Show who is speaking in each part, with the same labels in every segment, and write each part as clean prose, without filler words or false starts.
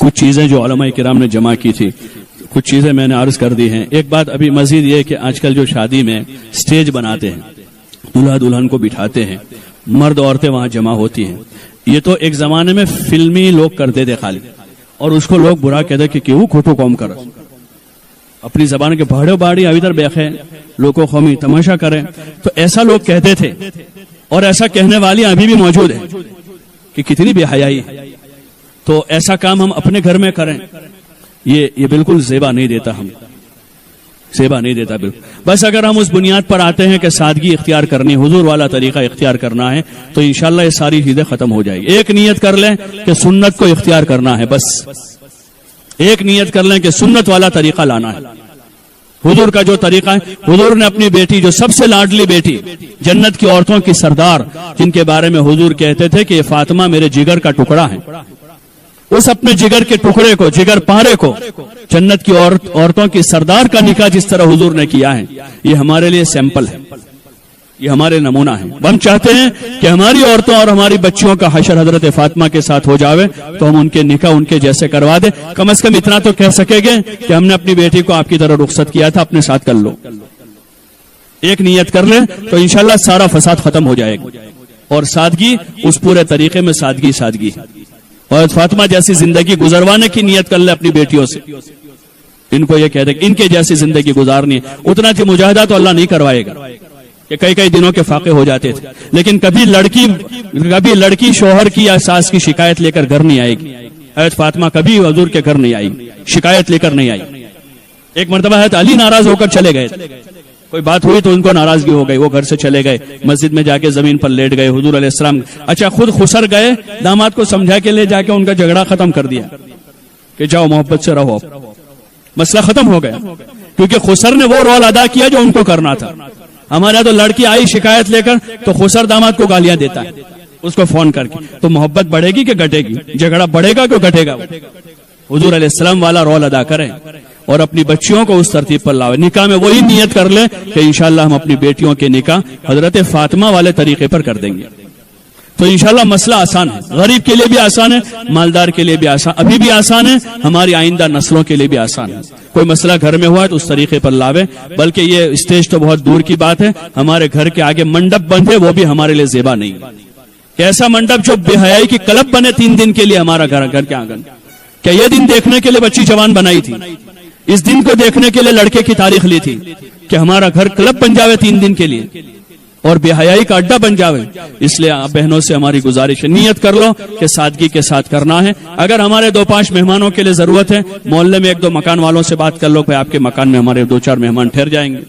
Speaker 1: کچھ چیزیں جو علماء کرام نے جمع کی تھی کچھ چیزیں میں نے عرض کر دی ہیں. ایک بات ابھی مزید یہ کہ آج کل جو شادی میں سٹیج بناتے ہیں, دلہا دلہن کو بٹھاتے ہیں, مرد عورتیں وہاں جمع ہوتی ہیں, یہ تو ایک زمانے میں فلمی لوگ کرتے تھے خالی, اور اس کو لوگ برا کہتے کہ کیوں کھوٹو قوم کر اپنی زبان کے بھاڑے باڑی ابھی تر بیخے لوگوں قومی تماشا کریں. تو ایسا لوگ کہتے تھے, اور ایسا کہنے والی ابھی بھی موجود ہیں کہ کتنی بے حیائی ہے. تو ایسا کام ہم اپنے گھر میں کریں, یہ بالکل زیبا نہیں دیتا, ہم زیبا نہیں دیتا بالکل. بس اگر ہم اس بنیاد پر آتے ہیں کہ سادگی اختیار کرنی, حضور والا طریقہ اختیار کرنا ہے, تو انشاءاللہ یہ ساری چیزیں ختم ہو جائے گی. ایک نیت کر لیں کہ سنت کو اختیار کرنا ہے, بس ایک نیت کر لیں کہ سنت والا طریقہ لانا ہے. حضور کا جو طریقہ ہے, حضور نے اپنی بیٹی جو سب سے لاڈلی بیٹی, جنت کی عورتوں کی سردار, جن کے بارے میں حضور کہتے تھے کہ یہ فاطمہ میرے جگر کا ٹکڑا ہے, اس اپنے جگر کے ٹکڑے کو, جگر پارے کو, جنت کی عورتوں کی سردار کا نکاح جس طرح حضور نے کیا ہے, یہ ہمارے لیے سیمپل ہے, یہ ہمارے نمونہ ہے. ہم چاہتے ہیں کہ ہماری عورتوں اور ہماری بچیوں کا حشر حضرت فاطمہ کے ساتھ ہو جاوے, تو ہم ان کے نکاح ان کے جیسے کروا دیں. کم از کم اتنا تو کہہ سکیں گے کہ ہم نے اپنی بیٹی کو آپ کی طرح رخصت کیا تھا, اپنے ساتھ کر لو. ایک نیت کر لیں تو انشاءاللہ سارا فساد ختم ہو جائے گا. اور سادگی, اس پورے طریقے میں سادگی سادگی اور فاطمہ جیسی زندگی گزروانے کی نیت کر لے اپنی بیٹیوں سے. ان کو یہ کہتے کہ ان کے جیسی زندگی گزارنی ہے. اتنا کہ مجاہدہ تو اللہ نہیں کروائے گا کہ کئی دنوں کے فاقے ہو جاتے تھے, لیکن کبھی لڑکی شوہر کی یا ساس کی شکایت لے کر گھر نہیں آئے گی. حضرت فاطمہ کبھی حضور کے گھر نہیں آئی, شکایت لے کر نہیں آئی. ایک مرتبہ حضرت علی ناراض ہو کر چلے گئے, کوئی بات ہوئی تو ان کو ناراضگی ہو گئی, وہ گھر سے چلے گئے, مسجد میں جا کے زمین پر لیٹ گئے. حضور علیہ السلام اچھا خود خسر گئے, داماد کو سمجھا کے لے جا کے ان کا جھگڑا ختم کر دیا کہ جاؤ محبت سے رہو, مسئلہ ختم ہو گیا. کیونکہ خسر نے وہ رول ادا کیا جو ان کو کرنا تھا. ہمارے تو لڑکی آئی شکایت لے کر تو خسر داماد کو گالیاں دیتا ہے اس کو فون کر کے, تو محبت بڑھے گی کہ گھٹے گی, جھگڑا بڑھے گا کہ گھٹے گا. حضور علیہ السلام والا رول ادا کریں اور اپنی بچیوں کو اس ترتیب پر لاؤ. نکاح میں وہی نیت کر لیں کہ انشاءاللہ ہم اپنی بیٹیوں کے نکاح حضرت فاطمہ والے طریقے پر کر دیں گے. تو انشاءاللہ مسئلہ آسان ہے, غریب کے لیے بھی آسان ہے, مالدار کے لیے بھی آسان, ابھی بھی آسان ہے, ہماری آئندہ نسلوں کے لیے بھی آسان ہے. کوئی مسئلہ گھر میں ہوا ہے تو اس طریقے پر لاوے. بلکہ یہ اسٹیج تو بہت دور کی بات ہے, ہمارے گھر کے آگے منڈپ بندھے وہ بھی ہمارے لیے زیبا نہیں ہے. ایسا منڈپ جو بے حیائی کی کلب بنے 3 دن کے لیے ہمارا گھر کے آنگن. کیا یہ دن دیکھنے کے لیے بچی جوان بنائی تھی, اس دن کو دیکھنے کے لیے لڑکے کی تاریخ لی تھی کہ ہمارا گھر کلب بن جاوے 3 دن کے لیے اور بے حیائی کا اڈا بن جاوے. اس لیے آپ بہنوں سے ہماری گزارش ہے, نیت کر لو کہ سادگی کے ساتھ کرنا ہے. اگر ہمارے 2-5 مہمانوں کے لیے ضرورت ہے, محلے میں 1-2 مکان والوں سے بات کر لو کہ آپ کے مکان میں ہمارے 2-4 مہمان ٹھہر جائیں گے,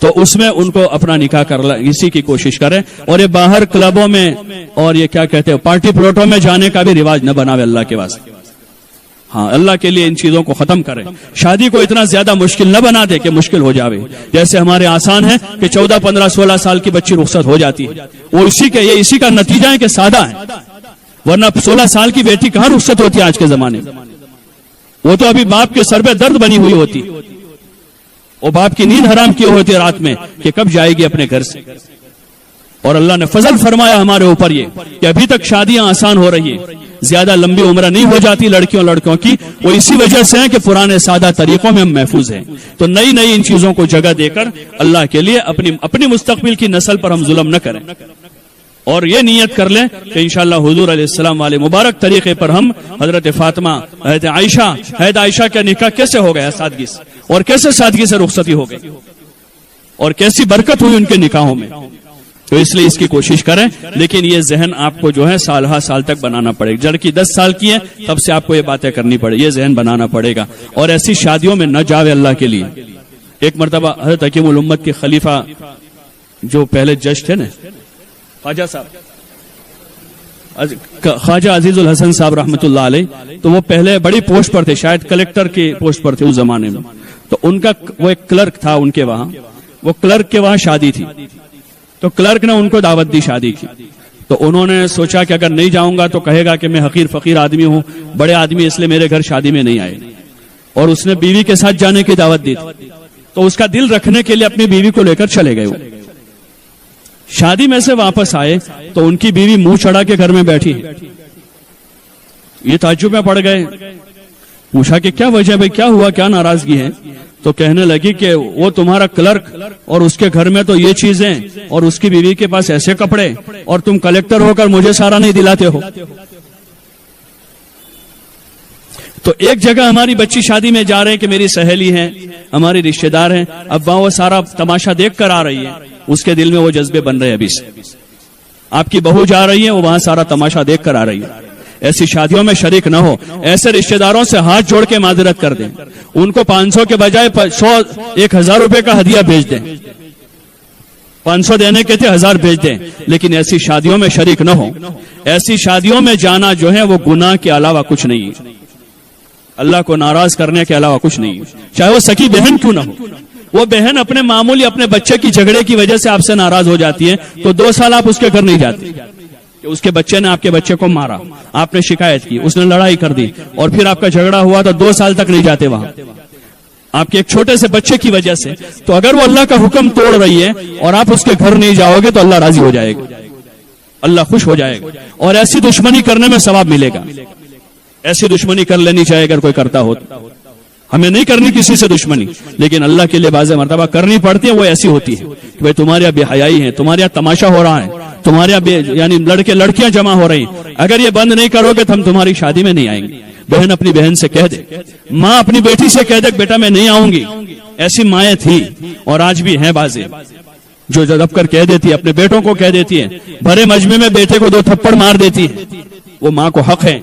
Speaker 1: تو اس میں ان کو اپنا نکاح کر اسی کی کوشش کریں. اور یہ باہر کلبوں میں اور یہ کیا کہتے ہیں پارٹی پلاٹوں میں جانے کا بھی رواج نہ بناوے اللہ کے واسطے. ہاں, اللہ کے لیے ان چیزوں کو ختم کریں. شادی کو اتنا زیادہ مشکل نہ بنا دے کہ مشکل ہو جاوے. جیسے ہمارے آسان ہے کہ 14, 15, 16 سال کی بچی رخصت ہو جاتی ہے, وہ اسی کا نتیجہ ہے کہ سادہ ہے. ورنہ 16 سال کی بیٹی کہاں رخصت ہوتی ہے آج کے زمانے میں, وہ تو ابھی باپ کے سر پہ درد بنی ہوئی ہوتی, وہ باپ کی نیند حرام کی ہوتی ہے رات میں کہ کب جائے گی اپنے گھر سے. اور اللہ نے فضل فرمایا ہمارے اوپر یہ کہ ابھی تک شادیاں آسان ہو رہی ہیں, زیادہ لمبی عمر نہیں ہو جاتی لڑکیوں کی. وہ اسی وجہ سے ہے کہ پرانے سادہ طریقوں میں ہم محفوظ ہیں. تو نئی ان چیزوں کو جگہ دے کر اللہ کے لیے اپنی مستقبل کی نسل پر ہم ظلم نہ کریں. اور یہ نیت کر لیں کہ انشاءاللہ حضور علیہ السلام والے مبارک طریقے پر ہم حضرت فاطمہ, حضرت عائشہ کا نکاح کیسے ہو گیا سادگی سے, اور کیسے سادگی سے رخصتی ہو گئی, اور کیسی برکت ہوئی ان کے نکاحوں میں. تو اس لیے اس کی کوشش کریں. لیکن یہ ذہن آپ کو جو ہے سال تک بنانا پڑے گا. لڑکی 10 سال کی ہے تب سے آپ کو یہ باتیں کرنی پڑے, یہ ذہن بنانا پڑے گا. اور ایسی شادیوں میں نہ جاوے اللہ کے لیے. ایک مرتبہ حضرت حکیم الامت کے خلیفہ جو پہلے جج تھے نا, خواجہ عزیز الحسن صاحب رحمۃ اللہ علیہ, تو وہ پہلے بڑی پوسٹ پر تھے, شاید کلیکٹر کی پوسٹ پر تھے اس زمانے میں. تو ان کا وہ ایک کلرک تھا ان کے وہاں, وہ کلرک کے وہاں شادی تھی, تو کلرک نے ان کو دعوت دی شادی کی. تو انہوں نے سوچا کہ اگر نہیں جاؤں گا تو کہے گا کہ میں حقیر فقیر آدمی ہوں, بڑے آدمی, اس لیے میرے گھر شادی میں نہیں آئے. اور اس نے بیوی کے ساتھ جانے کی دعوت دی تھی, تو اس کا دل رکھنے کے لیے اپنی بیوی کو لے کر چلے گئے. شادی میں سے واپس آئے تو ان کی بیوی منہ چڑھا کے گھر میں بیٹھی. یہ تعجب میں پڑ گئے. پوچھا کہ کیا وجہ بھائی, کیا ہوا, کیا ناراضگی ہے؟ تو کہنے لگی کہ وہ تمہارا کلرک اور اس کے گھر میں تو یہ چیزیں اور اس کی بیوی کے پاس ایسے کپڑے, اور تم کلیکٹر ہو کر مجھے سارا نہیں دلاتے ہو. تو ایک جگہ ہماری بچی شادی میں جا رہے ہیں کہ میری سہیلی ہیں, ہماری رشتہ دار ہیں, اب وہاں وہ سارا تماشا دیکھ کر آ رہی ہے, اس کے دل میں وہ جذبے بن رہے ہیں ابھی سے. آپ کی بہو جا رہی ہے, وہ وہاں سارا تماشا دیکھ کر آ رہی ہے. ایسی شادیوں میں شریک نہ ہو. ایسے رشتہ داروں سے ہاتھ جوڑ کے معذرت کر دیں, ان کو 500 کے بجائے 1,000 روپے کا ہدیہ بھیج دیں. 500 دینے کے تھے, 1000 بھیج دیں, لیکن ایسی شادیوں میں شریک نہ ہو. ایسی شادیوں میں جانا جو ہے وہ گناہ کے علاوہ کچھ نہیں ہے, اللہ کو ناراض کرنے کے علاوہ کچھ نہیں ہے. چاہے وہ سکی بہن کیوں نہ ہو. وہ بہن اپنے معمولی اپنے بچے کی جھگڑے کی وجہ سے آپ سے ناراض ہو جاتی ہے, تو 2 سال آپ اس کے گھر نہیں جاتے. کہ اس کے بچے نے آپ کے بچے کو مارا, آپ نے شکایت کی, اس نے لڑائی کر دی, اور پھر آپ کا جھگڑا ہوا تو 2 سال تک نہیں جاتے وہاں آپ کے ایک چھوٹے سے بچے کی وجہ سے. تو اگر وہ اللہ کا حکم توڑ رہی ہے اور آپ اس کے گھر نہیں جاؤ گے تو اللہ راضی ہو جائے گا, اللہ خوش ہو جائے گا, اور ایسی دشمنی کرنے میں ثواب ملے گا. ایسی دشمنی کر لینی چاہیے اگر کوئی کرتا ہو. ہمیں نہیں کرنی کسی سے دشمنی, لیکن اللہ کے لیے بعض مرتبہ کرنی پڑتی ہے. وہ ایسی ہوتی ہے کہ بھائی تمہارے یہاں بے حیائی ہے, تمہارے یہاں تماشا ہو رہا ہے, تمہارے یہاں یعنی لڑکے لڑکیاں جمع ہو رہی, اگر یہ بند نہیں کرو گے تو ہم تمہاری شادی میں نہیں آئیں گے. بہن اپنی بہن سے کہہ دے, ماں اپنی بیٹی سے کہہ دے بیٹا میں نہیں آؤں گی. ایسی مائیں تھی اور آج بھی ہیں بازے جو دب کر کہہ دیتی ہے, اپنے بیٹوں کو کہہ دیتی ہے, بھرے مجمع میں بیٹے کو 2 تھپڑ مار دیتی ہے. وہ ماں کو حق ہے,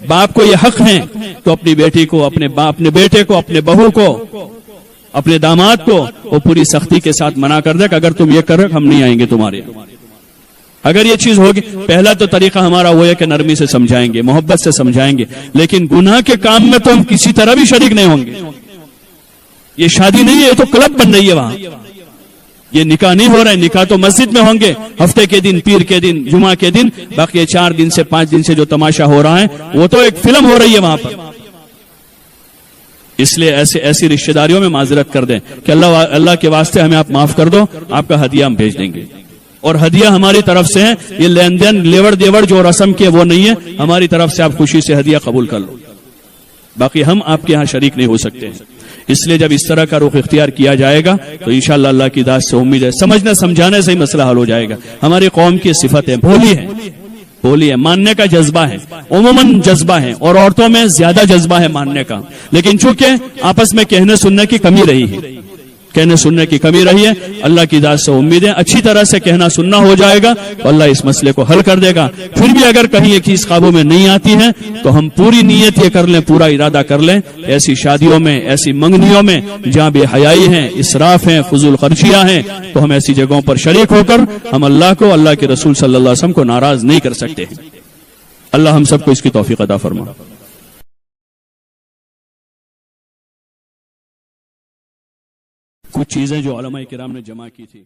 Speaker 1: باپ کو یہ حق ہے, تو اپنی بیٹی کو, اپنے بیٹے کو, اپنے بہو کو, اپنے داماد کو وہ پوری سختی کے ساتھ منع کر دے کہ اگر تم یہ کرو ہم نہیں آئیں گے تمہارے. اگر یہ چیز ہوگی, پہلا تو طریقہ ہمارا وہ ہے کہ نرمی سے سمجھائیں گے, محبت سے سمجھائیں گے, لیکن گناہ کے کام میں تو ہم کسی طرح بھی شریک نہیں ہوں گے. یہ شادی نہیں ہے, یہ تو کلب بن رہی ہے وہاں. یہ نکاح نہیں ہو رہا ہے, نکاح تو مسجد میں ہوں گے, ہفتے کے دن, پیر کے دن, جمعہ کے دن. باقی 4 دن سے 5 دن سے جو تماشا ہو رہا ہے وہ تو ایک فلم ہو رہی ہے وہاں پر. اس لیے ایسی رشتہ داریوں میں معذرت کر دیں کہ اللہ کے واسطے ہمیں آپ معاف کر دو, آپ کا ہدیہ ہم بھیج دیں گے. اور ہدیہ ہماری طرف سے ہے, یہ لین دین لیور دیور جو رسم کے وہ نہیں ہے, ہماری طرف سے آپ خوشی سے ہدیہ قبول کر لو. باقی ہم آپ کے ہاں شریک نہیں ہو سکتے ہیں. اس لیے جب اس طرح کا رخ اختیار کیا جائے گا تو انشاءاللہ اللہ کی ذات سے امید ہے سمجھنے سمجھانے سے ہی مسئلہ حل ہو جائے گا. ہماری قوم کی صفت ہے, بولی ہے, ماننے کا جذبہ ہے, عموماً جذبہ ہے, اور عورتوں میں زیادہ جذبہ ہے ماننے کا, لیکن چونکہ آپس میں کہنے سننے کی کمی رہی ہے, اللہ کی ذات سے امید ہے اچھی طرح سے کہنا سننا ہو جائے گا تو اللہ اس مسئلے کو حل کر دے گا. پھر بھی اگر کہیں ایک چیز قابو میں نہیں آتی ہے تو ہم پوری نیت یہ کر لیں, پورا ارادہ کر لیں, ایسی شادیوں میں, ایسی منگنیوں میں جہاں بے حیائی ہیں, اسراف ہیں, فضول خرچیاں ہیں, تو ہم ایسی جگہوں پر شریک ہو کر ہم اللہ کو, اللہ کے رسول صلی اللہ علیہ وسلم کو ناراض نہیں کر سکتے. اللہ ہم سب کو اس کی توفیق عطا فرما. کچھ چیزیں جو علماء کرام نے جمع کی تھی